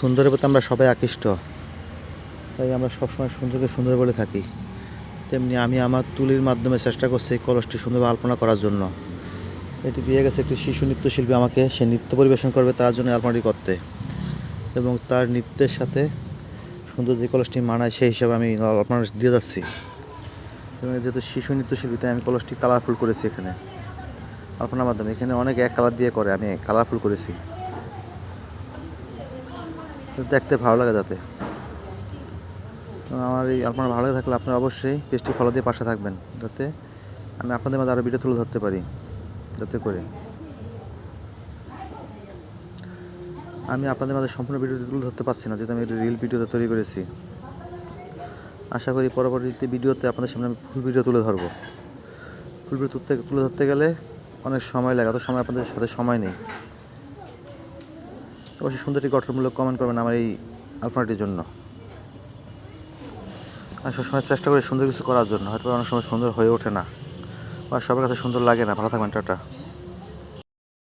সুন্দরের প্রতি আমরা সবাই আকৃষ্ট, তাই আমরা সবসময় সুন্দরকে সুন্দর বলে থাকি। তেমনি আমি আমার তুলির মাধ্যমে চেষ্টা করছি এই কলসটি সুন্দরভাবে আলপনা করার জন্য। এটি দিয়ে গেছে একটি শিশু নৃত্যশিল্পী আমাকে, সে নৃত্য পরিবেশন করবে তার জন্য আলপনাটি করতে, এবং তার নৃত্যের সাথে সুন্দর যে কলসটি মানায় সেই হিসাবে আমি আলপনা দিয়ে যাচ্ছি। এবং যেহেতু শিশু নৃত্যশিল্পী তাই আমি কলসটি কালারফুল করেছি এখানে আলপনার মাধ্যমে। এখানে অনেক এক কালার দিয়ে করে, আমি কালারফুল করেছি দেখতে ভালো লাগে যাতে। আমার এই আলপনা ভালো লাগে থাকলে আপনারা অবশ্যই পেজটি ফলো দিয়ে পাশে থাকবেন, যাতে আমি আপনাদের মাঝে আরও ভিডিও তুলে ধরতে পারি। যাতে করে আমি আপনাদের মাঝে সম্পূর্ণ ভিডিওটি তুলে ধরতে পারছি না, যেহেতু আমি রিল ভিডিওতে তৈরি করেছি। আশা করি পরবর্তী ভিডিওতে আপনাদের সামনে আমি ফুল ভিডিও তুলে ধরবো। ফুল ভিডিও তুলে ধরতে গেলে অনেক সময় লাগে, অত সময় আপনাদের সাথে সময় নেই। অবশ্যই সুন্দর একটি গঠনমূলক কমেন্ট করবেন আমার এই আলপনাটির জন্য। আমি সবসময় চেষ্টা করি সুন্দর কিছু করার জন্য, হয়তো অনেক সময় সুন্দর হয়ে ওঠে না বা সবার কাছে সুন্দর লাগে না। ভালো থাকবেন, টাটা।